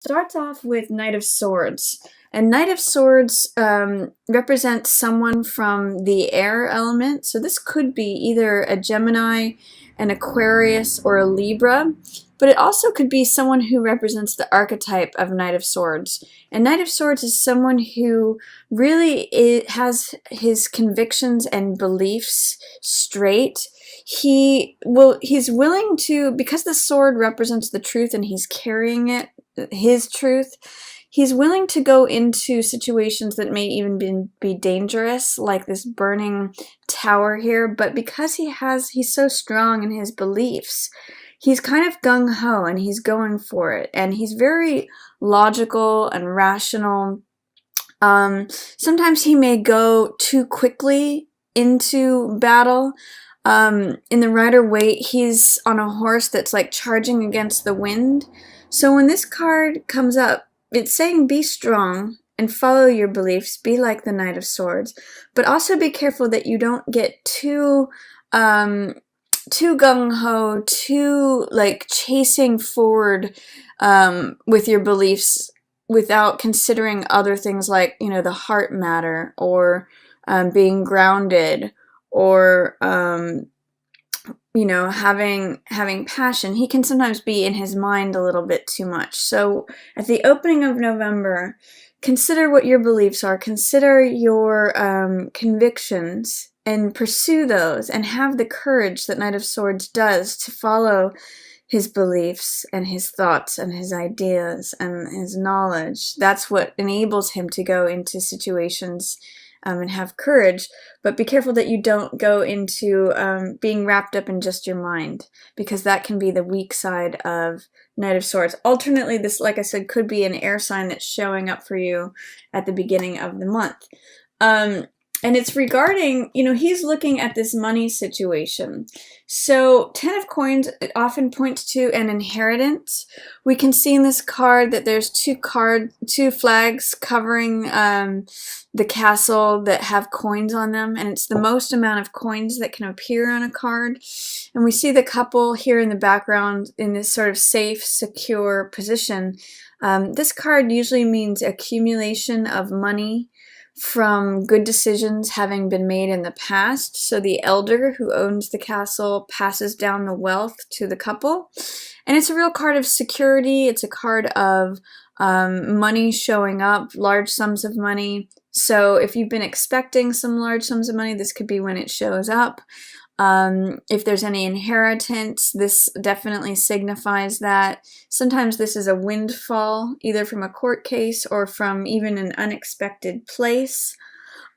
Starts off with Knight of Swords. And Knight of Swords represents someone from the air element. So this could be either a Gemini, an Aquarius, or a Libra. But it also could be someone who represents the archetype of Knight of Swords. And Knight of Swords is someone who really has his convictions and beliefs straight. He's willing to, because the sword represents the truth and he's carrying it, his truth, he's willing to go into situations that may even be dangerous, like this burning tower here, but because he's so strong in his beliefs, he's kind of gung-ho and he's going for it, and he's very logical and rational. Sometimes he may go too quickly into battle. In the Rider-Waite, he's on a horse that's like charging against the wind. So when this card comes up, it's saying be strong and follow your beliefs, be like the Knight of Swords, but also be careful that you don't get too gung-ho, too like chasing forward with your beliefs without considering other things like, the heart matter, or being grounded, or having passion. He can sometimes be in his mind a little bit too much. So at the opening of November, consider what your beliefs are, consider your convictions, and pursue those, and have the courage that Knight of Swords does to follow his beliefs and his thoughts and his ideas and his knowledge. That's what enables him to go into situations and have courage, but be careful that you don't go into being wrapped up in just your mind, because that can be the weak side of Knight of Swords. Alternately, this, like I said, could be an air sign that's showing up for you at the beginning of the month. And it's regarding, he's looking at this money situation. So 10 of Coins often points to an inheritance. We can see in this card that there's two flags covering the castle that have coins on them, and it's the most amount of coins that can appear on a card. And we see the couple here in the background in this sort of safe, secure position. This card usually means accumulation of money from good decisions having been made in the past. So the elder who owns the castle passes down the wealth to the couple. And it's a real card of security. It's a card of money showing up, large sums of money. So if you've been expecting some large sums of money, this could be when it shows up. If there's any inheritance, this definitely signifies that. Sometimes this is a windfall, either from a court case or from even an unexpected place.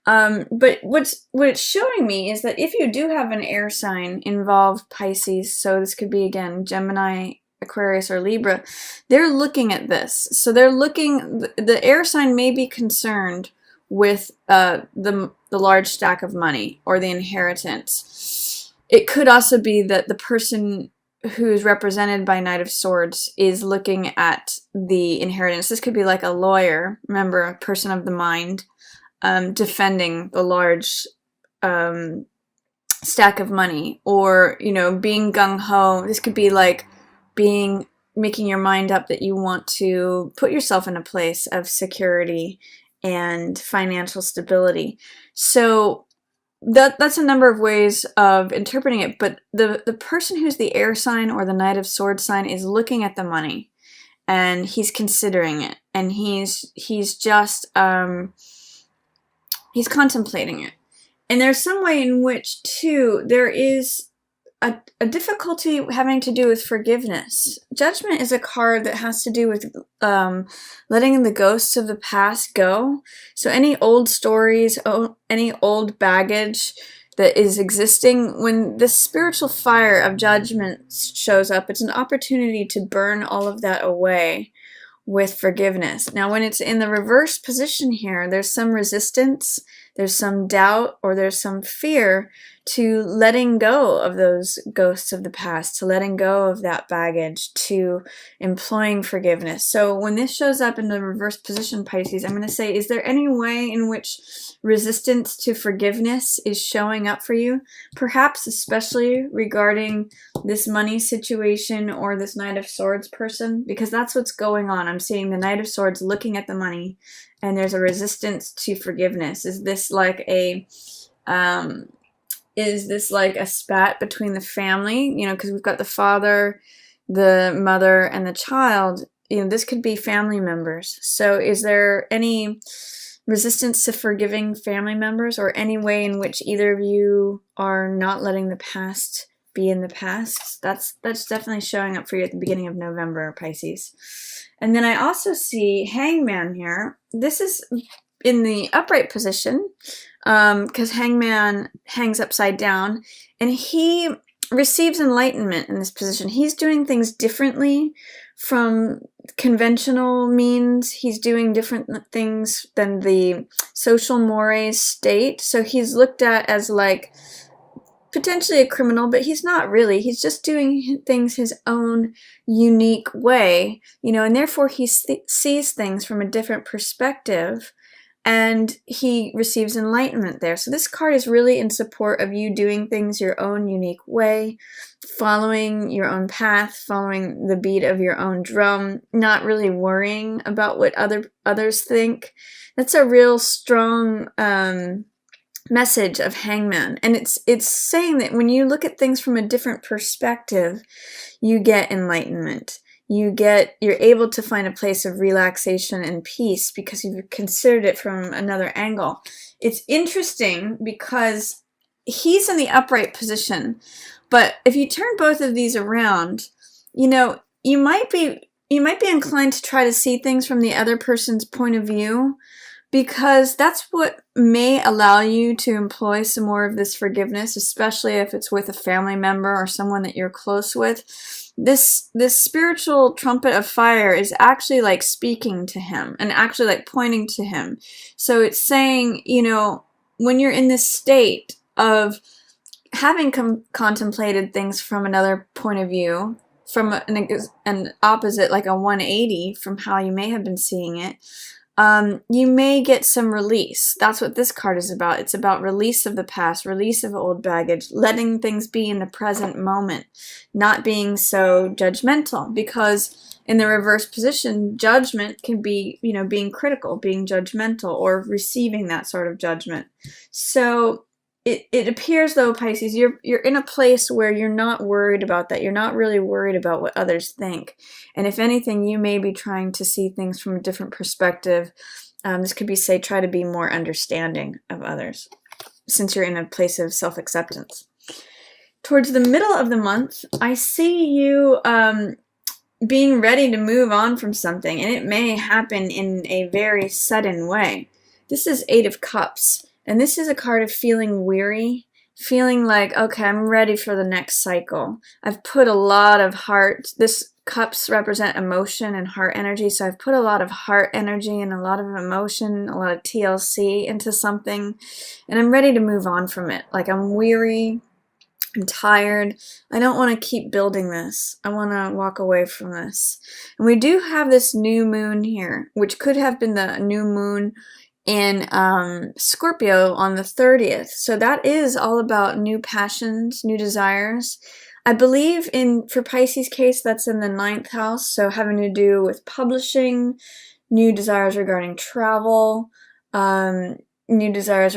But what it's showing me is that if you do have an air sign involved Pisces, so this could be, again, Gemini, Aquarius, or Libra, they're looking at this. So the air sign may be concerned with the large stack of money or the inheritance. It could also be that the person who's represented by Knight of Swords is looking at the inheritance. This could be like a lawyer, remember, a person of the mind, defending the large stack of money, or, being gung-ho. This could be like making your mind up that you want to put yourself in a place of security and financial stability. So that's a number of ways of interpreting it, but the person who's the air sign or the Knight of Swords sign is looking at the money, and he's considering it, and he's just he's contemplating it. And there's some way in which, too, there is a difficulty having to do with forgiveness. Judgment is a card that has to do with letting the ghosts of the past go. So any old stories, any old baggage that is existing, when the spiritual fire of judgment shows up, it's an opportunity to burn all of that away with forgiveness. Now, when it's in the reverse position here, there's some resistance There's some doubt or there's some fear to letting go of those ghosts of the past, to letting go of that baggage, to employing forgiveness. So when this shows up in the reverse position, Pisces, I'm going to say, is there any way in which resistance to forgiveness is showing up for you? Perhaps especially regarding this money situation or this Knight of Swords person, because that's what's going on. I'm seeing the Knight of Swords looking at the money, and there's a resistance to forgiveness. Is this like a spat between the family? You know, because we've got the father, the mother, and the child. You know, this could be family members. So is there any resistance to forgiving family members, or any way in which either of you are not letting the past be in the past? That's definitely showing up for you at the beginning of November, Pisces. And then I also see Hangman here. This is in the upright position, because Hangman hangs upside down, and he receives enlightenment in this position. He's doing things differently from conventional means. He's doing different things than the social mores state. So he's looked at as like potentially a criminal, but he's not really. He's just doing things his own unique way, you know, and therefore he sees things from a different perspective, and he receives enlightenment there. So this card is really in support of you doing things your own unique way, following your own path, following the beat of your own drum, not really worrying about what others think. That's a real strong message of Hangman, and it's saying that when you look at things from a different perspective, you get enlightenment. You're able to find a place of relaxation and peace because you've considered it from another angle. It's interesting because he's in the upright position, but if you turn both of these around, you know, you might be inclined to try to see things from the other person's point of view, because that's what may allow you to employ some more of this forgiveness, especially if it's with a family member or someone that you're close with. This spiritual trumpet of fire is actually like speaking to him and actually like pointing to him. So it's saying, you know, when you're in this state of having contemplated things from another point of view, from an opposite, like a 180 from how you may have been seeing it, you may get some release. That's what this card is about. It's about release of the past, release of old baggage, letting things be in the present moment, not being so judgmental, because in the reverse position, judgment can be, you know, being critical, being judgmental, or receiving that sort of judgment. So it appears, though, Pisces, you're in a place where you're not worried about that. You're not really worried about what others think. And if anything, you may be trying to see things from a different perspective. This could be, say, try to be more understanding of others, since you're in a place of self-acceptance. Towards the middle of the month, I see you being ready to move on from something, and it may happen in a very sudden way. This is Eight of Cups. And this is a card of feeling weary, feeling like, okay, I'm ready for the next cycle. I've put a lot of heart. This cups represent emotion and heart energy, so I've put a lot of heart energy and a lot of emotion, a lot of TLC into something, and I'm ready to move on from it. Like, I'm weary, I'm tired. I don't want to keep building this. I want to walk away from this. And we do have this new moon here, which could have been the new moon in Scorpio on the 30th. So that is all about new passions, new desires. I believe for Pisces case, that's in the 9th house, so having to do with publishing, new desires regarding travel, new desires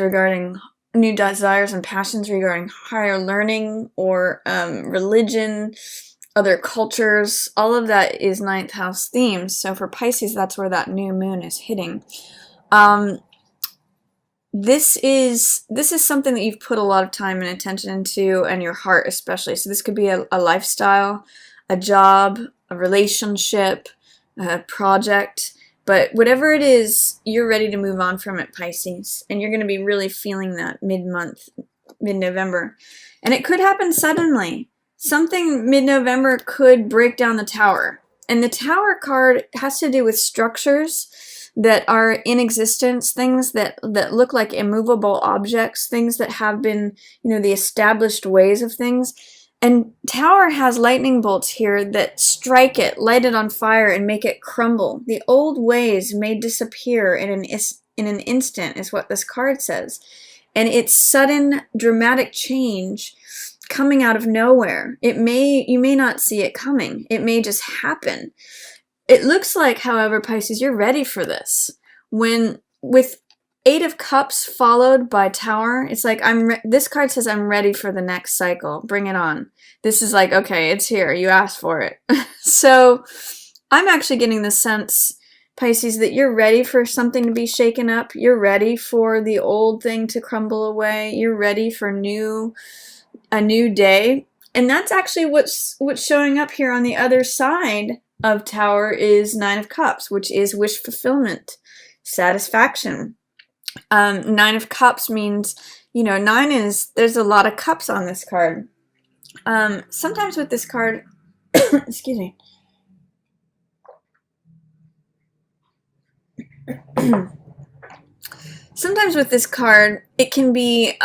and passions regarding higher learning or religion, other cultures. All of that is 9th house themes. So for Pisces, that's where that new moon is hitting. This is something that you've put a lot of time and attention into, and your heart especially. So this could be a lifestyle, a job, a relationship, a project, but whatever it is, you're ready to move on from it, Pisces, and you're going to be really feeling that mid-month, mid-November. And it could happen suddenly. Something mid-November could break down the tower. And the Tower card has to do with structures, that are in existence, things that look like immovable objects, things that have been, the established ways of things. And Tower has lightning bolts here that strike it, light it on fire, and make it crumble. The old ways may disappear in an instant, is what this card says. And it's sudden, dramatic change coming out of nowhere. You may not see it coming. It may just happen. It looks like, however, Pisces, you're ready for this. With 8 of Cups followed by Tower, it's like this card says I'm ready for the next cycle. Bring it on. This is like, okay, it's here. You asked for it. So I'm actually getting the sense, Pisces, that you're ready for something to be shaken up. You're ready for the old thing to crumble away. You're ready for a new day. And that's actually what's showing up here on the other side of Tower is 9 of Cups, which is wish fulfillment, satisfaction. 9 of Cups means, 9 is, there's a lot of cups on this card. Sometimes with this card, excuse me. Sometimes with this card, it can be,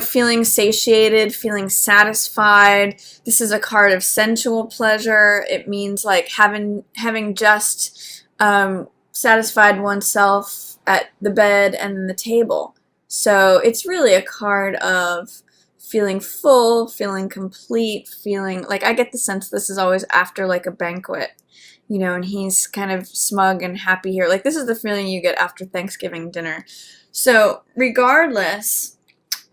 feeling satiated, feeling satisfied. This is a card of sensual pleasure. It means like having just satisfied oneself at the bed and the table. So it's really a card of feeling full, feeling complete, feeling like, I get the sense this is always after like a banquet, and he's kind of smug and happy here. Like this is the feeling you get after Thanksgiving dinner. So regardless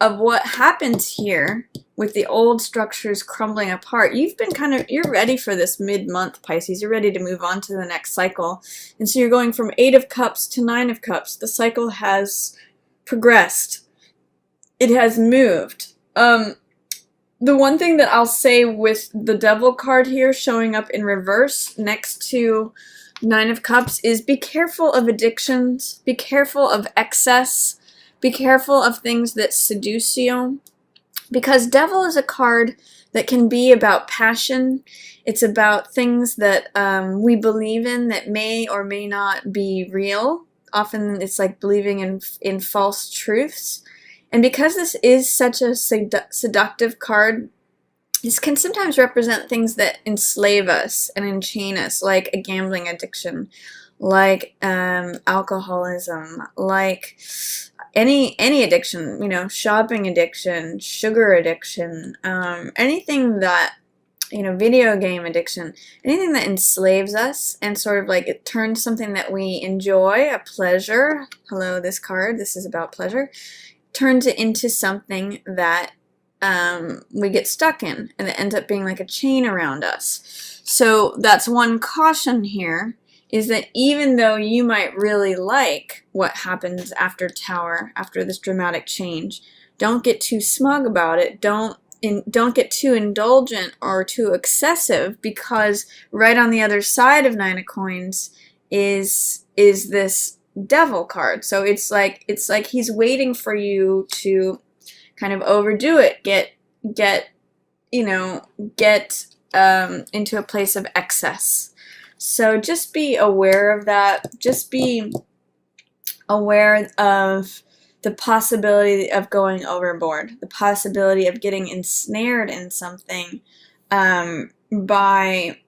of what happens here with the old structures crumbling apart, you're ready for this mid-month, Pisces. You're ready to move on to the next cycle. And so you're going from 8 of Cups to 9 of Cups. The cycle has progressed. It has moved. The one thing that I'll say with the Devil card here showing up in reverse next to 9 of Cups is be careful of addictions, be careful of excess, be careful of things that seduce you, because Devil is a card that can be about passion. It's about things that we believe in that may or may not be real. Often it's like believing in false truths. And because this is such a seductive card, this can sometimes represent things that enslave us and enchain us, like a gambling addiction, like alcoholism, like any addiction, shopping addiction, sugar addiction, anything that, video game addiction, anything that enslaves us and sort of like it turns something that we enjoy, a pleasure, hello, this card, this is about pleasure, turns it into something that we get stuck in, and it ends up being like a chain around us. So that's one caution here, is that even though you might really like what happens after Tower, after this dramatic change, don't get too smug about it. Don't get too indulgent or too excessive, because right on the other side of 9 of Coins is this Devil card. So it's like he's waiting for you to kind of overdo it, get into a place of excess. So just be aware of that. Just be aware of the possibility of going overboard, the possibility of getting ensnared in something by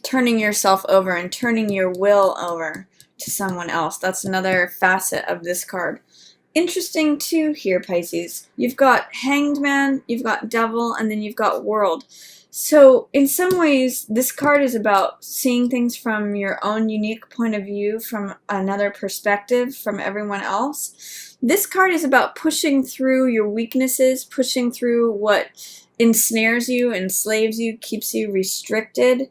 turning yourself over and turning your will over to someone else. That's another facet of this card. Interesting too here, Pisces. You've got Hanged Man, you've got Devil, and then you've got World. So in some ways, this card is about seeing things from your own unique point of view, from another perspective, from everyone else. This card is about pushing through your weaknesses, pushing through what ensnares you, enslaves you, keeps you restricted.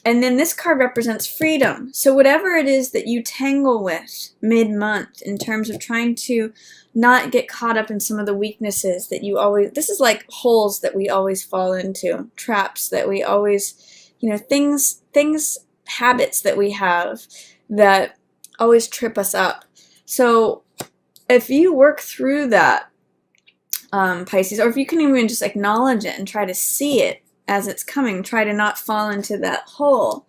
And then this card represents freedom. So whatever it is that you tangle with mid-month in terms of trying to not get caught up in some of the weaknesses that you always, this is like holes that we always fall into, traps that we always, things, habits that we have that always trip us up. So if you work through that, Pisces, or if you can even just acknowledge it and try to see it as it's coming, try to not fall into that hole,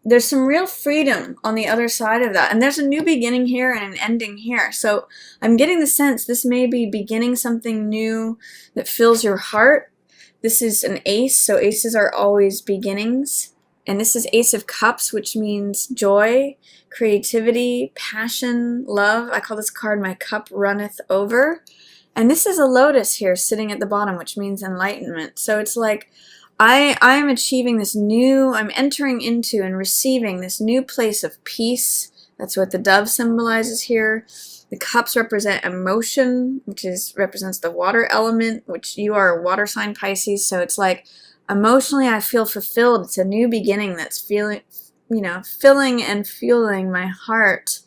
there's some real freedom on the other side of that. And there's a new beginning here and an ending here. So I'm getting the sense this may be beginning something new that fills your heart. This is an ace, so aces are always beginnings. And this is Ace of Cups, which means joy, creativity, passion, love. I call this card My Cup Runneth Over. And this is a lotus here sitting at the bottom, which means enlightenment. So it's like I am achieving this new, I'm entering into and receiving this new place of peace. That's what the dove symbolizes here. The cups represent emotion, which represents the water element, which you are a water sign, Pisces. So it's like emotionally I feel fulfilled. It's a new beginning that's filling and fueling my heart.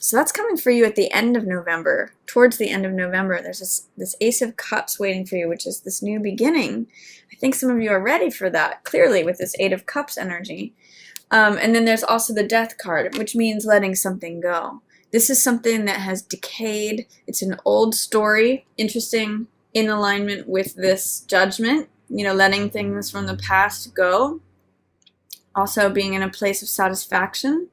So that's coming for you at the end of November. Towards the end of November, there's this Ace of Cups waiting for you, which is this new beginning. I think some of you are ready for that, clearly, with this Eight of Cups energy. And then there's also the Death card, which means letting something go. This is something that has decayed. It's an old story, interesting, in alignment with this Judgment, letting things from the past go. Also being in a place of satisfaction.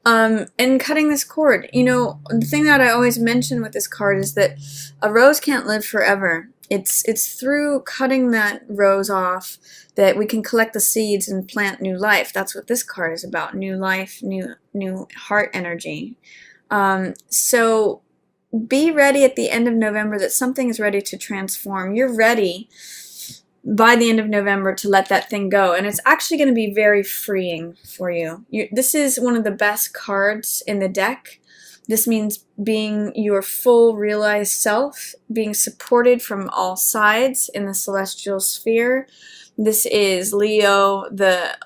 And cutting this cord. The thing that I always mention with this card is that a rose can't live forever. It's through cutting that rose off that we can collect the seeds and plant new life. That's what this card is about. New life, new heart energy. So be ready at the end of November that something is ready to transform. You're ready by the end of November to let that thing go. And it's actually going to be very freeing for you. This is one of the best cards in the deck. This means being your full realized self, being supported from all sides in the celestial sphere. This is Leo, the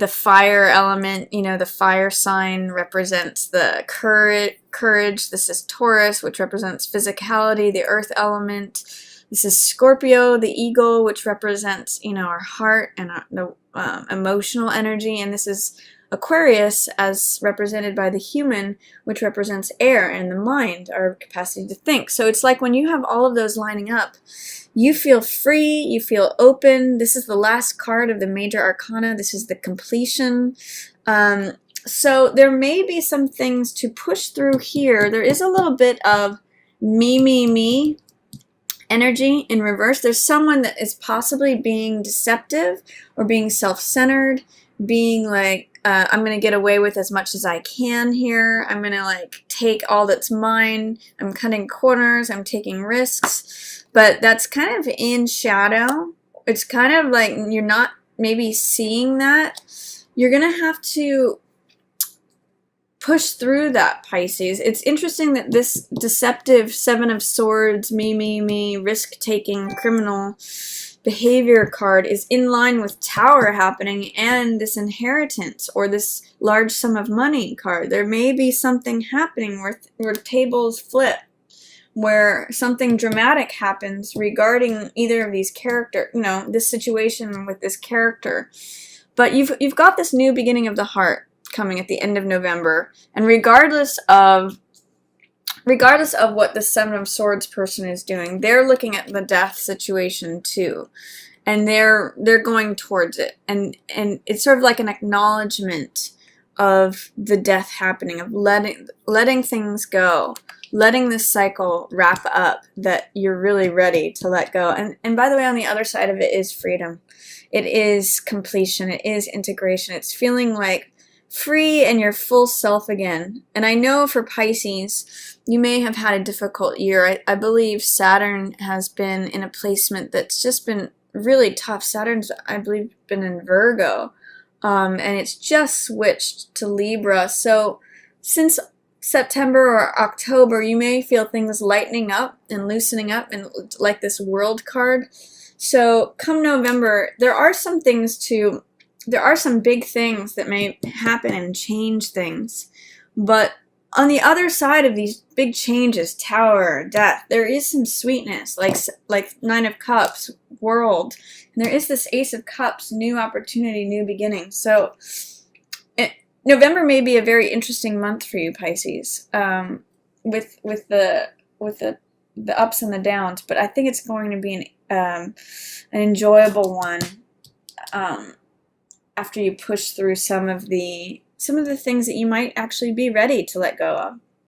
fire element. The fire sign represents the courage. This is Taurus, which represents physicality, the earth element. This is Scorpio, the eagle, which represents, our heart and the emotional energy. And this is Aquarius, as represented by the human, which represents air and the mind, our capacity to think. So it's like when you have all of those lining up, you feel free, you feel open. This is the last card of the major arcana. This is the completion. So there may be some things to push through here. There is a little bit of me energy in reverse. There's someone that is possibly being deceptive or being self-centered, being like, I'm going to get away with as much as I can here. I'm going to take all that's mine. I'm cutting corners. I'm taking risks. But that's kind of in shadow. It's kind of like you're not maybe seeing that. You're going to have to push through that, Pisces. It's interesting that this deceptive Seven of Swords, me, risk-taking, criminal behavior card is in line with Tower happening and this inheritance or this large sum of money card. There may be something happening where tables flip, where something dramatic happens regarding either of these characters, this situation with this character. But you've got this new beginning of the heart coming at the end of November, and regardless of what the Seven of Swords person is doing, they're looking at the death situation too, and they're going towards it, and it's sort of like an acknowledgement of the death happening, of letting things go, letting this cycle wrap up, that you're really ready to let go. And by the way, on the other side of it is freedom. It is completion. It is integration. It's feeling like free and your full self again. And I know for Pisces, you may have had a difficult year. I believe Saturn has been in a placement that's just been really tough. Saturn's, I believe, been in Virgo, and it's just switched to Libra. So since September or October, you may feel things lightening up and loosening up, and like this World card. So come November, there are some big things that may happen and change things. But on the other side of these big changes, Tower, death, there is some sweetness, like Nine of Cups, World. And there is this Ace of Cups, new opportunity, new beginning. So November may be a very interesting month for you, Pisces, with the ups and the downs. But I think it's going to be an enjoyable one. after you push through some of the things that you might actually be ready to let go of.